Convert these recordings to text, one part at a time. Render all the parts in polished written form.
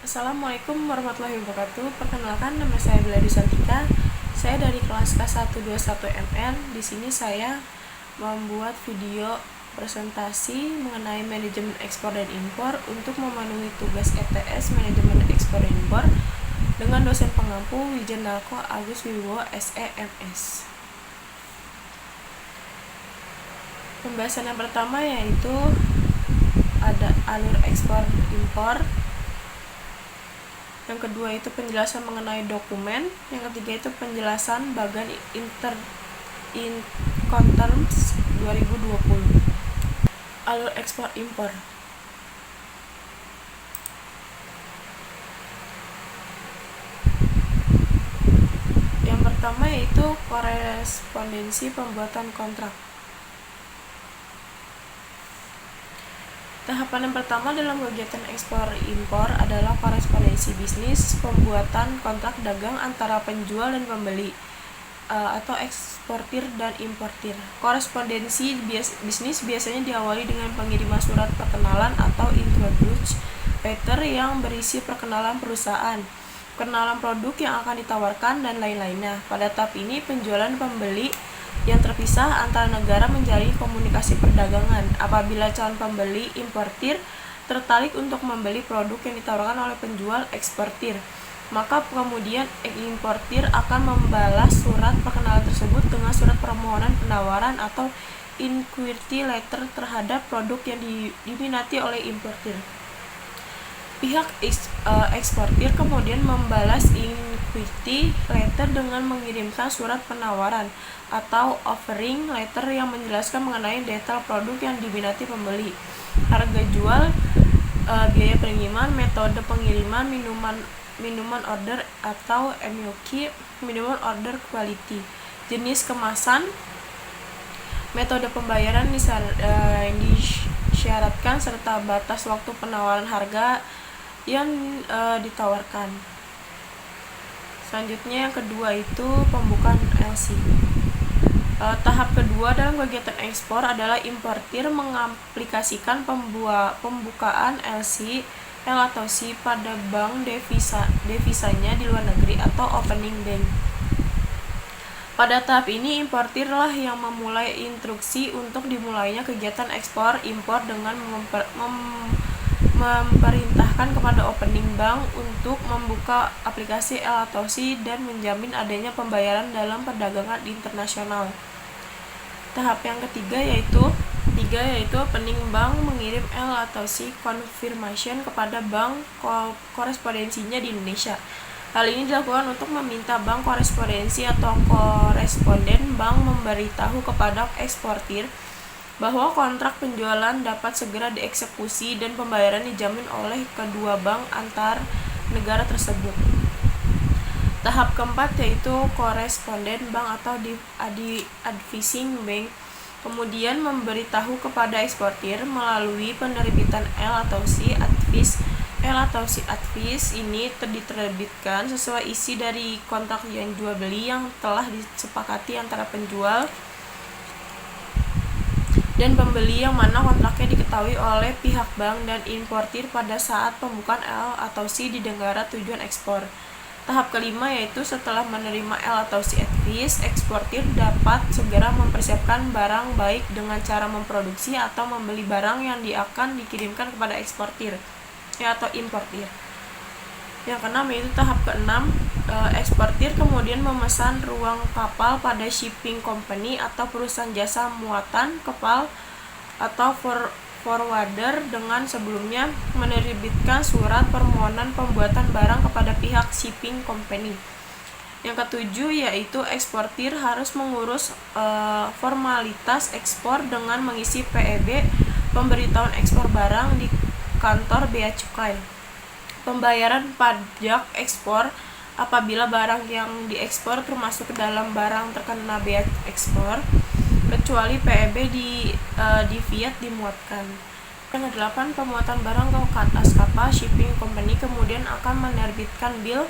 Assalamualaikum warahmatullahi wabarakatuh. Perkenalkan, nama saya Bila Dusantika. Saya dari kelas K121MN. Di sini saya membuat video presentasi mengenai manajemen ekspor dan impor untuk memenuhi tugas ETS manajemen ekspor dan impor dengan dosen pengampu Wijenarko Agus Wibowo SEMS. Pembahasan yang pertama yaitu ada alur ekspor impor. Yang kedua itu penjelasan mengenai dokumen. Yang ketiga itu penjelasan bagan Incoterms 2020. Alur ekspor impor. Yang pertama yaitu korespondensi pembuatan kontrak. Tahapan yang pertama dalam kegiatan ekspor impor adalah korespondensi bisnis, pembuatan kontrak dagang antara penjual dan pembeli atau eksportir dan importir. Korespondensi bisnis biasanya diawali dengan pengiriman surat perkenalan atau introduction letter yang berisi perkenalan perusahaan, perkenalan produk yang akan ditawarkan, dan lain-lainnya. Pada tahap ini, penjualan pembeli yang terpisah antara negara menjalin komunikasi perdagangan. Apabila calon pembeli importir tertarik untuk membeli produk yang ditawarkan oleh penjual eksportir, maka kemudian importir akan membalas surat perkenalan tersebut dengan surat permohonan penawaran atau inquiry letter terhadap produk yang diminati oleh importir. Pihak eksportir kemudian membalas inquiry letter dengan mengirimkan surat penawaran atau offering letter yang menjelaskan mengenai detail produk yang diminati pembeli, harga jual, biaya pengiriman, metode pengiriman, minuman order atau MOQ, minimum order quality, jenis kemasan, metode pembayaran yang disyaratkan, serta batas waktu penawaran harga yang ditawarkan. Selanjutnya yang kedua itu pembukaan LC. Tahap kedua dalam kegiatan ekspor adalah importir mengaplikasikan pembukaan LC atau C pada bank devisanya di luar negeri atau opening bank. Pada tahap ini, importirlah yang memulai instruksi untuk dimulainya kegiatan ekspor impor dengan memerintahkan kepada opening bank untuk membuka aplikasi L atau C dan menjamin adanya pembayaran dalam perdagangan internasional. Tahap yang ketiga yaitu opening bank mengirim L atau C confirmation kepada bank korespondensinya di Indonesia. Hal ini dilakukan untuk meminta bank korespondensi atau koresponden bank memberitahu kepada eksportir bahwa kontrak penjualan dapat segera dieksekusi dan pembayaran dijamin oleh kedua bank antar negara tersebut. Tahap keempat yaitu koresponden bank atau advising bank kemudian memberitahu kepada eksportir melalui penerbitan L atau C advis. L atau C advis ini diterbitkan sesuai isi dari kontrak yang jual beli yang telah disepakati antara penjual dan pembeli, yang mana kontraknya diketahui oleh pihak bank dan importir pada saat pembukaan L atau C di negara tujuan ekspor. Tahap kelima yaitu setelah menerima L atau C advis, eksportir dapat segera mempersiapkan barang baik dengan cara memproduksi atau membeli barang yang akan dikirimkan kepada eksportir atau importir. Yang keenam yaitu tahap keenam, eksportir kemudian memesan ruang kapal pada shipping company atau perusahaan jasa muatan kapal atau forwarder dengan sebelumnya menerbitkan surat permohonan pembuatan barang kepada pihak shipping company. Yang ketujuh yaitu eksportir harus mengurus formalitas ekspor dengan mengisi PEB pemberitahuan ekspor barang di kantor bea cukai, pembayaran pajak ekspor apabila barang yang diekspor termasuk ke dalam barang terkena bea ekspor, kecuali PEB di Fiat dimuatkan. Yang kedelapan, pemuatan barang ke atas kapal shipping company kemudian akan menerbitkan bill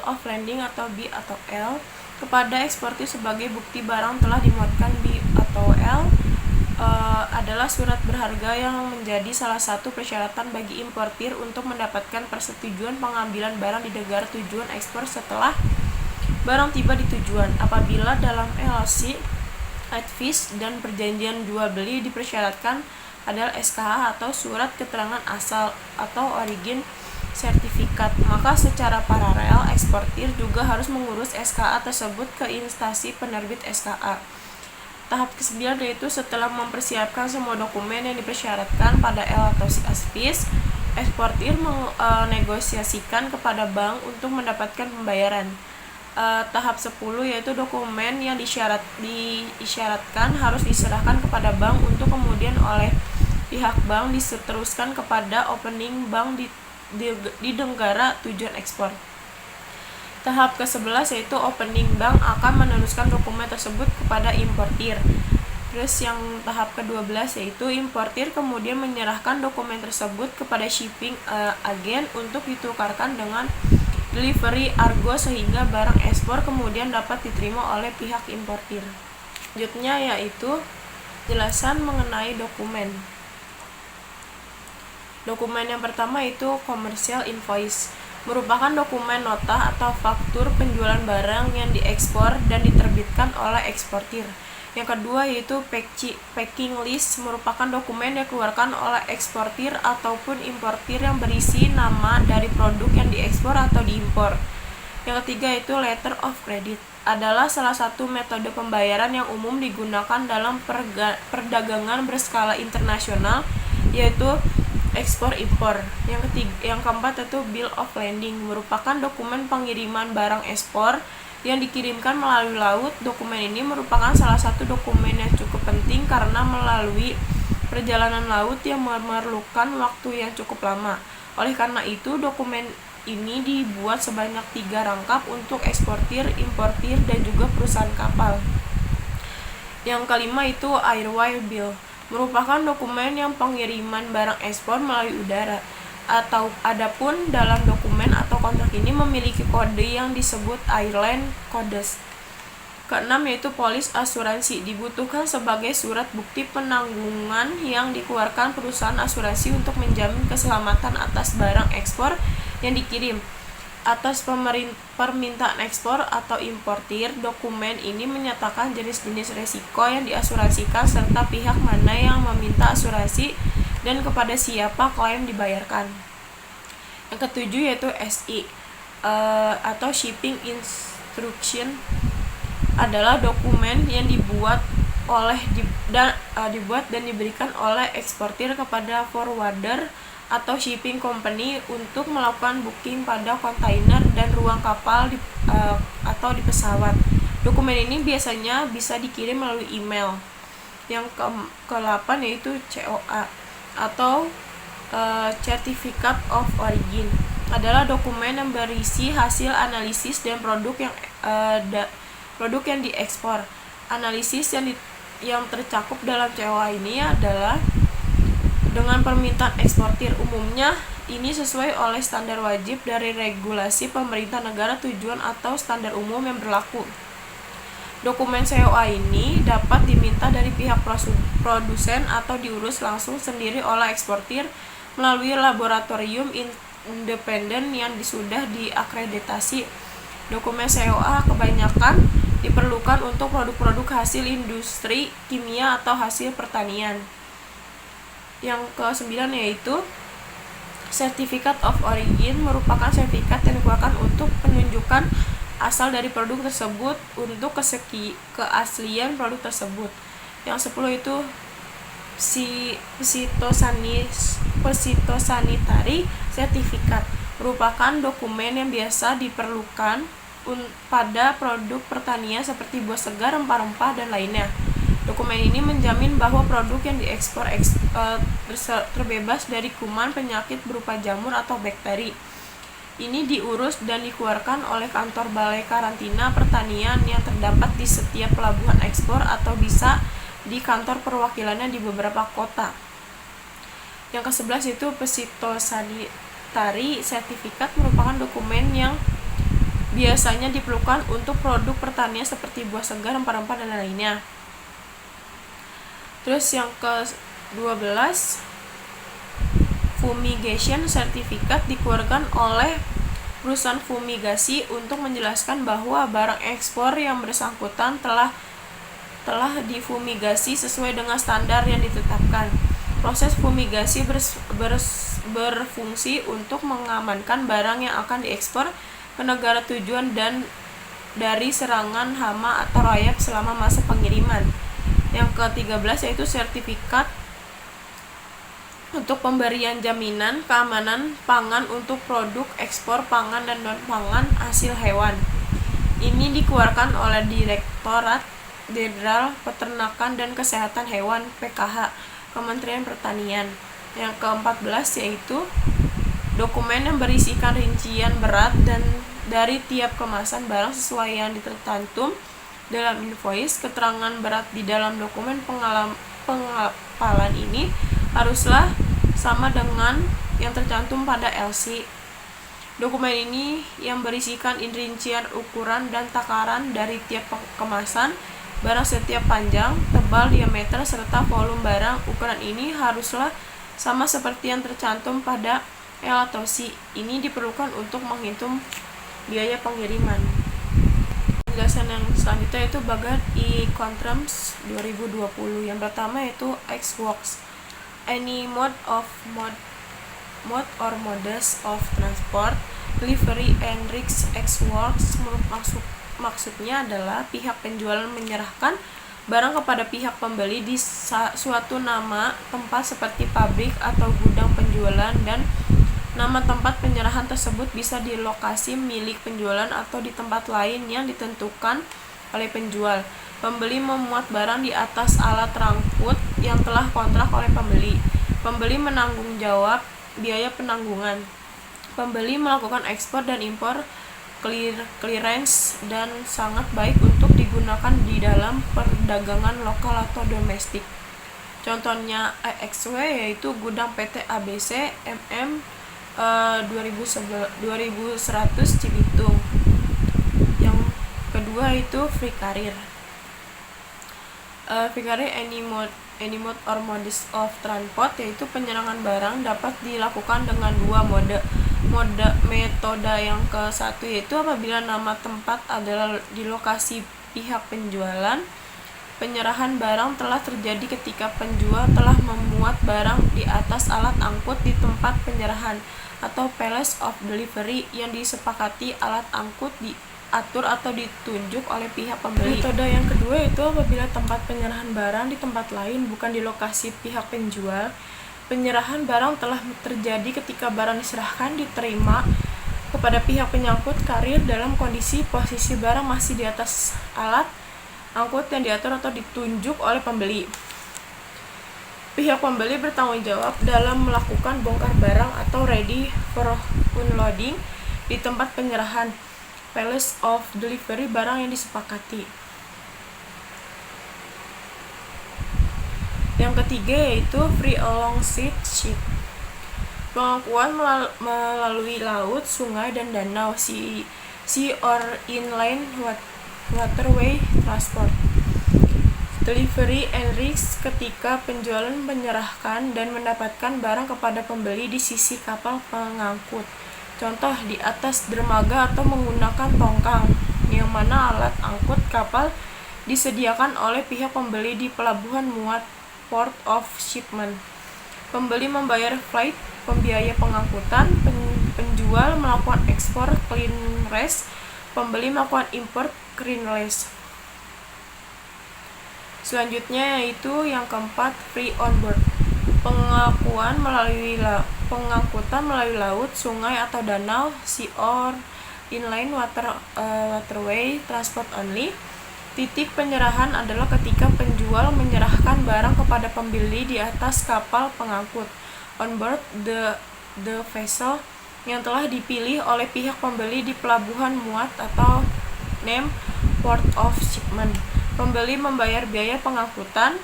of lading atau B atau L kepada eksportir sebagai bukti barang telah dimuatkan B atau L adalah surat berharga yang menjadi salah satu persyaratan bagi importir untuk mendapatkan persetujuan pengambilan barang di negara tujuan ekspor setelah barang tiba di tujuan. Apabila dalam LC, advis, dan perjanjian jual beli dipersyaratkan adalah SKH atau surat keterangan asal atau origin sertifikat, maka secara paralel eksportir juga harus mengurus SKA tersebut ke instansi penerbit SKA. Tahap ke-9 yaitu setelah mempersiapkan semua dokumen yang dipersyaratkan pada L atau advis, eksportir menegosiasikan kepada bank untuk mendapatkan pembayaran. Tahap 10 yaitu dokumen yang diisyaratkan harus diserahkan kepada bank untuk kemudian oleh pihak bank diteruskan kepada opening bank di negara tujuan ekspor. Tahap ke-11 yaitu opening bank akan meneruskan dokumen tersebut kepada importir. Terus yang tahap ke-12 yaitu importir kemudian menyerahkan dokumen tersebut kepada shipping agen untuk ditukarkan dengan delivery argo sehingga barang ekspor kemudian dapat diterima oleh pihak importir. Selanjutnya yaitu jelasan mengenai dokumen. Dokumen yang pertama itu commercial invoice, merupakan dokumen nota atau faktur penjualan barang yang diekspor dan diterbitkan oleh eksportir. Yang kedua yaitu packing list, merupakan dokumen yang dikeluarkan oleh eksportir ataupun importir yang berisi nama dari produk yang diekspor atau diimpor. Yang ketiga itu letter of credit, adalah salah satu metode pembayaran yang umum digunakan dalam perdagangan berskala internasional, yaitu ekspor-impor. Yang keempat itu bill of lading, merupakan dokumen pengiriman barang ekspor yang dikirimkan melalui laut. Dokumen ini merupakan salah satu dokumen yang cukup penting karena melalui perjalanan laut yang memerlukan waktu yang cukup lama. Oleh karena itu, dokumen ini dibuat sebanyak 3 rangkap untuk eksportir, importir, dan juga perusahaan kapal. Yang kelima itu airway bill, merupakan dokumen yang pengiriman barang ekspor melalui udara. Adapun dalam dokumen atau kontrak ini memiliki kode yang disebut airline codes. Keenam yaitu polis asuransi, dibutuhkan sebagai surat bukti penanggungan yang dikeluarkan perusahaan asuransi untuk menjamin keselamatan atas barang ekspor yang dikirim. Atas permintaan ekspor atau importir, dokumen ini menyatakan jenis-jenis resiko yang diasuransikan serta pihak mana yang meminta asuransi dan kepada siapa klaim dibayarkan. Yang ketujuh yaitu SI atau Shipping Instruction, adalah dokumen yang dibuat dan diberikan oleh eksportir kepada forwarder atau shipping company untuk melakukan booking pada kontainer dan ruang kapal atau di pesawat. Dokumen ini biasanya bisa dikirim melalui email. Yang ke-8 yaitu COA atau Certificate of Origin, adalah dokumen yang berisi hasil analisis dan produk yang diekspor. Analisis yang tercakup dalam COA ini adalah dengan permintaan eksportir. Umumnya ini sesuai oleh standar wajib dari regulasi pemerintah negara tujuan atau standar umum yang berlaku. Dokumen COA ini dapat diminta dari pihak produsen atau diurus langsung sendiri oleh eksportir melalui laboratorium independen yang sudah diakreditasi. Dokumen COA kebanyakan diperlukan untuk produk-produk hasil industri kimia atau hasil pertanian. Yang ke-9 yaitu Certificate of Origin, merupakan sertifikat yang dikeluarkan untuk penunjukan asal dari produk tersebut untuk keaslian produk tersebut. Yang 10 itu Phytosanitary Certificate, merupakan dokumen yang biasa diperlukan pada produk pertanian seperti buah segar, rempah-rempah, dan lainnya. Dokumen ini menjamin bahwa produk yang diekspor terbebas dari kuman, penyakit berupa jamur atau bakteri. Ini diurus dan dikeluarkan oleh kantor balai karantina pertanian yang terdapat di setiap pelabuhan ekspor atau bisa di kantor perwakilannya di beberapa kota. Yang ke-11 itu Phytosanitary Certificate, merupakan dokumen yang biasanya diperlukan untuk produk pertanian seperti buah segar, rempah-rempah, dan lainnya. Terus yang ke-12, fumigation certificate dikeluarkan oleh perusahaan fumigasi untuk menjelaskan bahwa barang ekspor yang bersangkutan telah difumigasi sesuai dengan standar yang ditetapkan. Proses fumigasi berfungsi untuk mengamankan barang yang akan diekspor ke negara tujuan dan dari serangan hama atau rayap selama masa pengiriman. Yang ke-13 yaitu sertifikat untuk pemberian jaminan keamanan pangan untuk produk ekspor pangan dan non-pangan hasil hewan. Ini dikeluarkan oleh Direktorat Jenderal Peternakan dan Kesehatan Hewan (PKH) Kementerian Pertanian. Yang ke-14 yaitu dokumen yang berisikan rincian berat dan dari tiap kemasan barang sesuai yang tercantum dalam invoice. Keterangan berat di dalam dokumen pengapalan ini haruslah sama dengan yang tercantum pada LC. Dokumen ini yang berisikan rincian ukuran dan takaran dari tiap kemasan barang setiap panjang, tebal, diameter, serta volume barang. Ukuran ini haruslah sama seperti yang tercantum pada L atau C. Ini diperlukan untuk menghitung biaya pengiriman. Penjelasan yang selanjutnya itu Bagat e-Contrams 2020. Yang pertama yaitu X-Works. Any mode or modes of transport, delivery and risk. X-Works maksudnya adalah pihak penjual menyerahkan barang kepada pihak pembeli di suatu nama tempat seperti pabrik atau gudang penjualan, dan nama tempat penyerahan tersebut bisa di lokasi milik penjualan atau di tempat lain yang ditentukan oleh penjual. Pembeli memuat barang di atas alat rangkut yang telah kontrak oleh pembeli. Pembeli menanggung jawab biaya penanggungan. Pembeli melakukan ekspor dan impor clearance dan sangat baik untuk digunakan di dalam perdagangan lokal atau domestik. Contohnya EXW yaitu gudang PT ABC MM 2100 Cibitung. Yang kedua itu Free Carrier. Free Carrier any mode or modes of transport yaitu penyerangan barang dapat dilakukan dengan dua metode. Yang ke-1 yaitu apabila nama tempat adalah di lokasi pihak penjualan. Penyerahan barang telah terjadi ketika penjual telah memuat barang di atas alat angkut di tempat penyerahan atau place of delivery yang disepakati alat angkut diatur atau ditunjuk oleh pihak pembeli. Metode yang kedua itu apabila tempat penyerahan barang di tempat lain bukan di lokasi pihak penjual. Penyerahan barang telah terjadi ketika barang diserahkan diterima kepada pihak penyangkut karir dalam kondisi posisi barang masih di atas alat angkut yang diatur atau ditunjuk oleh pembeli. Pihak pembeli bertanggung jawab dalam melakukan bongkar barang atau ready for unloading di tempat penyerahan place of delivery barang yang disepakati. Yang ketiga yaitu free alongside ship. Pengangkutan melalui laut, sungai, dan danau, sea or inland waterway transport. Delivery and risk ketika penjualan menyerahkan dan mendapatkan barang kepada pembeli di sisi kapal pengangkut. Contoh di atas dermaga atau menggunakan tongkang, yang mana alat angkut kapal disediakan oleh pihak pembeli di pelabuhan muat port of shipment. Pembeli membayar freight, pembiaya pengangkutan, penjual melakukan ekspor clearance, pembeli melakukan import clearance. Selanjutnya yaitu yang keempat free on board. Pengangkutan melalui laut, sungai atau danau, sea or inland waterway transport only. Titik penyerahan adalah ketika penjual menyerahkan barang kepada pembeli di atas kapal pengangkut on board the vessel yang telah dipilih oleh pihak pembeli di pelabuhan muat atau name port of shipment. Pembeli membayar biaya pengangkutan,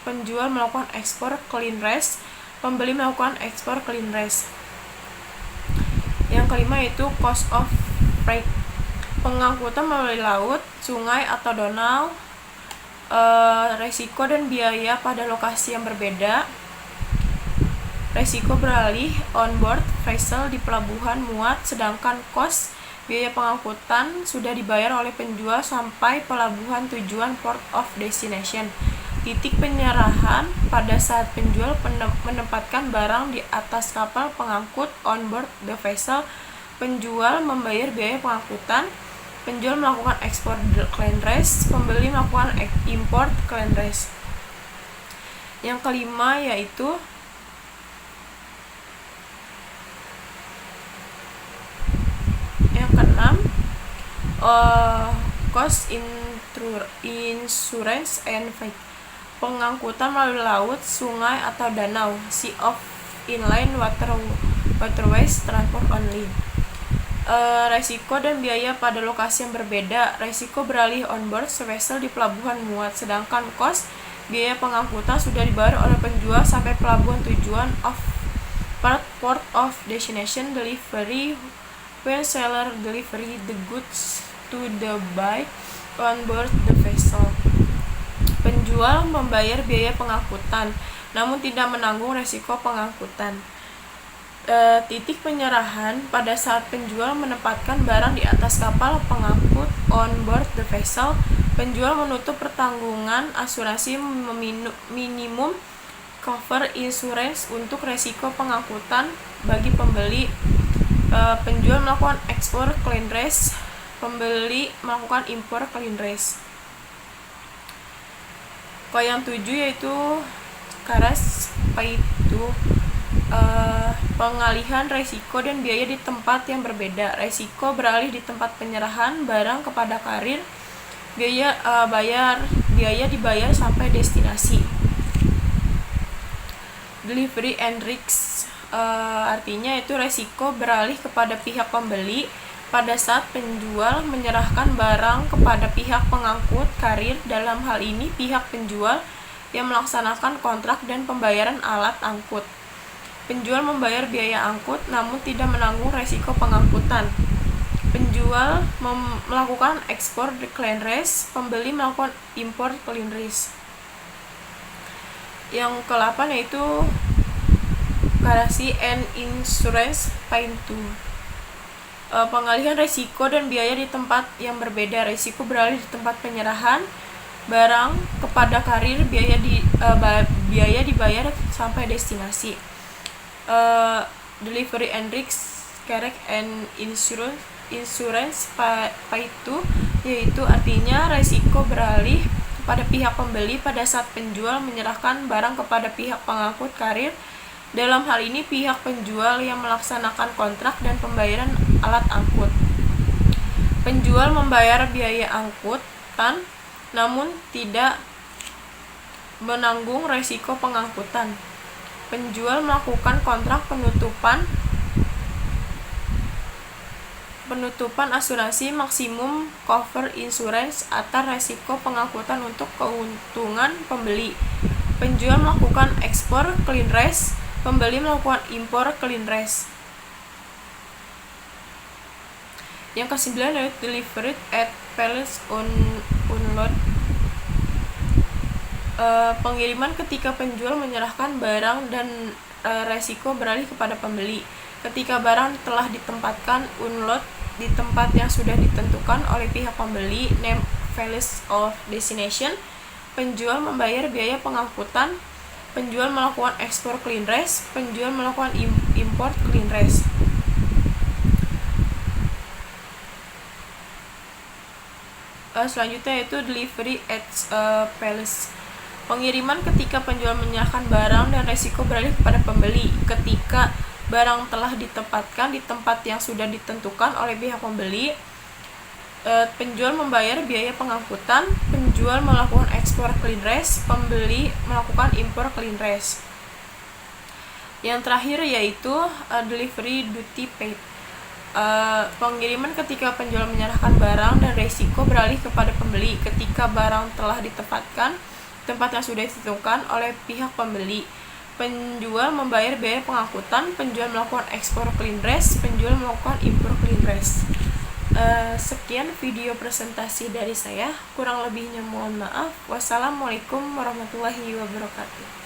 penjual melakukan ekspor clearance, pembeli melakukan ekspor clearance. Yang kelima yaitu cost of freight. Pengangkutan melalui laut, sungai atau danau Resiko dan biaya pada lokasi yang berbeda. Resiko beralih on-board vessel di pelabuhan muat, sedangkan kos biaya pengangkutan sudah dibayar oleh penjual sampai pelabuhan tujuan port of destination. Titik penyerahan pada saat penjual menempatkan barang di atas kapal pengangkut on-board the vessel. Penjual membayar biaya pengangkutan. Penjual melakukan ekspor clearance, pembeli melakukan import clearance. Yang kelima yaitu cost insurance and freight. Pengangkutan melalui laut, sungai atau danau, sea of inland waterways transport only. Resiko dan biaya pada lokasi yang berbeda. Resiko beralih on-board vessel di pelabuhan muat, sedangkan cost biaya pengangkutan sudah dibayar oleh penjual sampai pelabuhan tujuan of port of destination. Delivery, when seller delivery the goods to the buyer on board the vessel. Penjual membayar biaya pengangkutan namun tidak menanggung resiko pengangkutan. Titik penyerahan pada saat penjual menempatkan barang di atas kapal pengangkut on board the vessel. Penjual menutup pertanggungan asuransi minimum cover insurance untuk resiko pengangkutan bagi pembeli. Penjual melakukan ekspor clearance, pembeli melakukan impor clearance. Yang 7 yaitu Karas Paitu, pengalihan resiko dan biaya di tempat yang berbeda. Resiko beralih di tempat penyerahan barang kepada karir. Biaya dibayar sampai destinasi. Delivery and risk, artinya itu resiko beralih kepada pihak pembeli pada saat penjual menyerahkan barang kepada pihak pengangkut karir. Dalam hal ini pihak penjual yang melaksanakan kontrak dan pembayaran alat angkut. Penjual membayar biaya angkut namun tidak menanggung resiko pengangkutan. Penjual melakukan ekspor clearance, pembeli melakukan import clearance. Yang ke-8 yaitu Currency and Insurance Paitu, pengalihan resiko dan biaya di tempat yang berbeda. Resiko beralih di tempat penyerahan barang kepada karir. Biaya dibayar sampai destinasi. Delivery and risk, carriage and insurance Paitu, yaitu artinya resiko beralih kepada pihak pembeli pada saat penjual menyerahkan barang kepada pihak pengangkut karir. Dalam hal ini pihak penjual yang melaksanakan kontrak dan pembayaran alat angkut. Penjual membayar biaya angkutan namun tidak menanggung resiko pengangkutan. Penjual melakukan kontrak penutupan asuransi maksimum cover insurance atas resiko pengangkutan untuk keuntungan pembeli. Penjual melakukan ekspor clearance, pembeli melakukan impor clearance. Yang ke-9 yaitu delivered at palace unload, pengiriman ketika penjual menyerahkan barang dan resiko beralih kepada pembeli. Ketika barang telah ditempatkan unload di tempat yang sudah ditentukan oleh pihak pembeli, name place of destination, penjual membayar biaya pengangkutan. Penjual melakukan ekspor clearance, penjual melakukan import clearance. Selanjutnya yaitu delivery at palace, pengiriman ketika penjual menyerahkan barang dan resiko beralih kepada pembeli. Ketika barang telah ditempatkan di tempat yang sudah ditentukan oleh pihak pembeli, penjual membayar biaya pengangkutan. Penjual melakukan ekspor clearance, pembeli melakukan impor clearance. Yang terakhir yaitu delivery duty paid, pengiriman ketika penjual menyerahkan barang dan resiko beralih kepada pembeli. Ketika barang telah ditempatkan tempat yang sudah ditentukan oleh pihak pembeli, penjual membayar biaya pengangkutan. Penjual melakukan ekspor clearance, penjual melakukan impor clearance. Sekian video presentasi dari saya, kurang lebihnya mohon maaf. Wassalamualaikum warahmatullahi wabarakatuh.